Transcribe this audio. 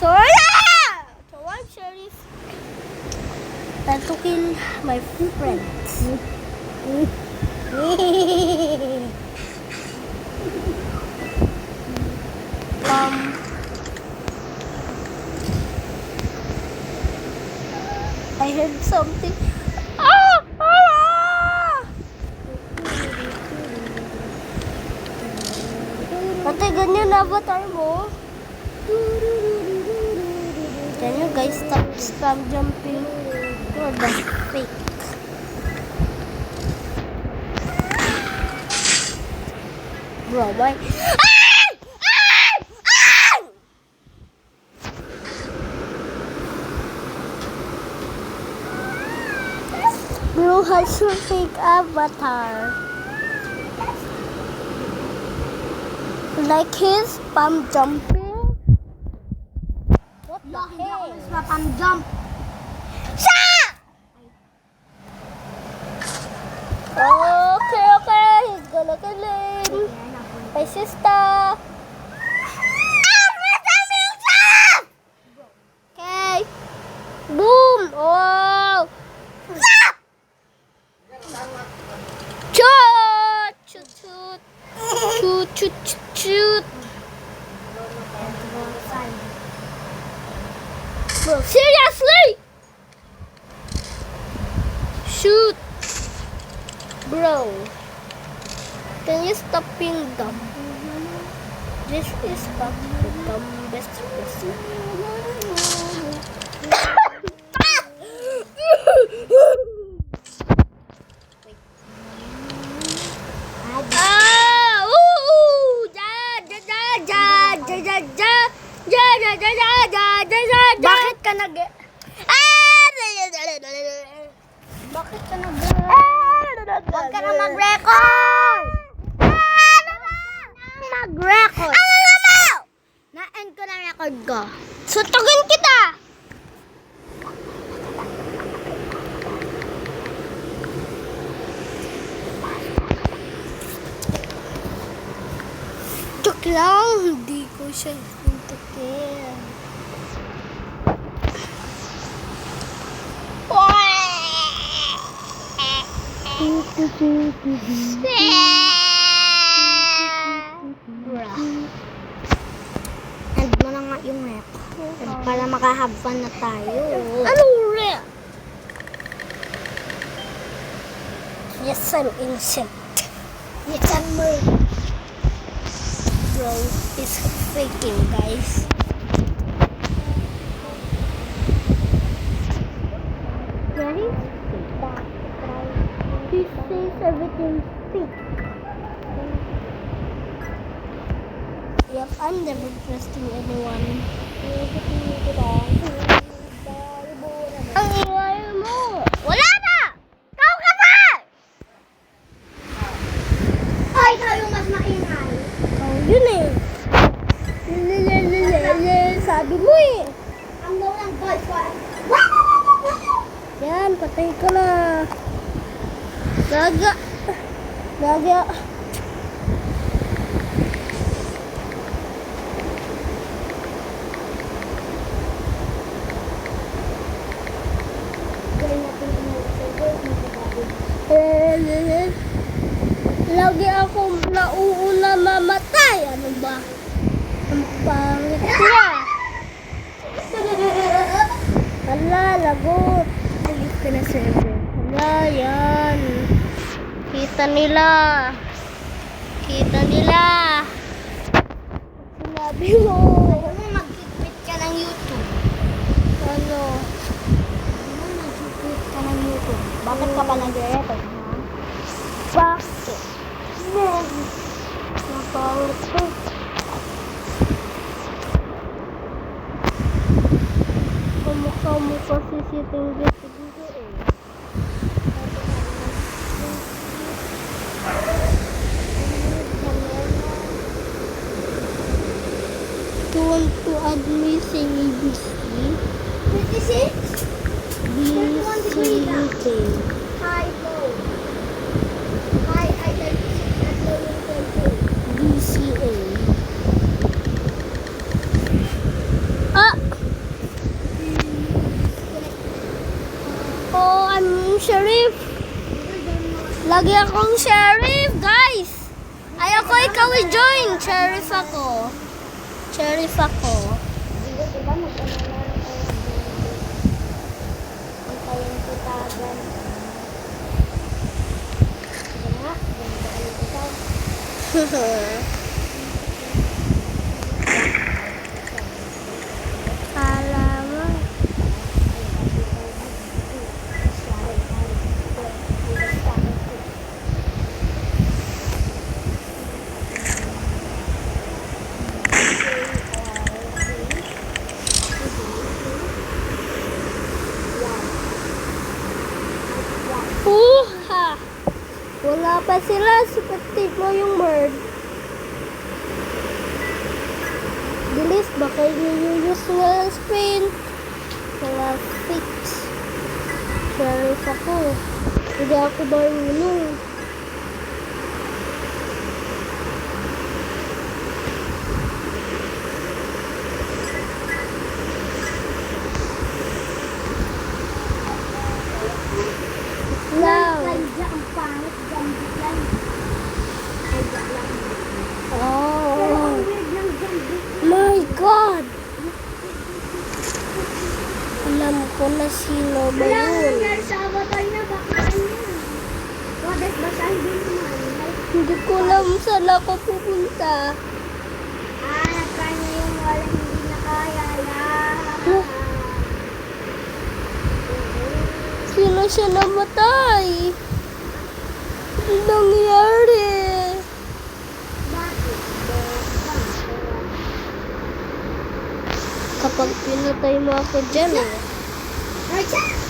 So yeah! So I'm Sheriff. Time to kill my friends. I heard something. Ah! Ah! Ate, ganyan avatar mo. Can you guys stop jumping? What the fake? Bro, why? Bro has your fake avatar. Like his palm jumping. What the hell? Palm jump. Okay. He's gonna kill him. My sister. Okay. Boom. Oh. Shoot. Bro, seriously? Shoot. Bro. Can you stop being dumb? This is not the dumbest person. Bakit ka nag... Bakit ka nag... Huwag ka na mag-record! Mag-record! Na-end ko na record ko. Suntukin kita! Joke lang, hindi ko siya suntukin. End mo na nga yung rep. Para makahabban na tayo. Anong rep? Yes, I'm innocent. Yes, I'm murdered. Bro is faking, guys. Ready? He says everything's fake. Yep, I'm never trusting anyone. Ang ingay mo! Wala na! Ikaw ka ba? Ay, kayo mas maingay. Oh, yun eh. Sabi mo eh. Ang daw ng boyfriend. Yan, patay ka na. Gaga. Lagi akong nauuna mamatay. Ano ba? Ang pangit niya. Hala, lagot. Ayos ka na, server. Hala, yan. Kita nila. Sinabi mo. Ayaw mo mag-quit ka ng YouTube. Ano? Ayaw mo mag-quit ka ng YouTube. Bakit ka pa nag-record, ha? Bakit? Napawit ko. Kamukha mo kasi sitting dito eh. You want to add me saying ABC? 56? BCUK. Hi, go. Hi, I 36 at low BCA. Ah! sheriff. Lagi akong sheriff, guys. Ayoko ikaw i-join. Sheriff ako. Sheriff ako. Diba magkamalaro kayo? Antayin kita agad. Diba? Ganito ulit ikaw. Kala mo. Puha! Wala pa sila. Sipatik mo yung word. Bilis, baka i-use nga ang screen. Wala fix. Sheriff ako. Hindi ako marunong. Wow. Kaya ang pangit, gambit lang. Kaya lang. Pero Oh. ang weird ng gambit. My God! Alam ko na sino ba Wala ang yun. nangyari sa avatar niya, baka ano yun? Goddess, basahin din naman. Hindi ko alam saan ako pupunta. Nagkaya niya yung wala hindi na kaya na. Huh? Sino siya namatay? Ano nangyari? Bakit? Kapag pinatay mo ako dyan eh. Raja!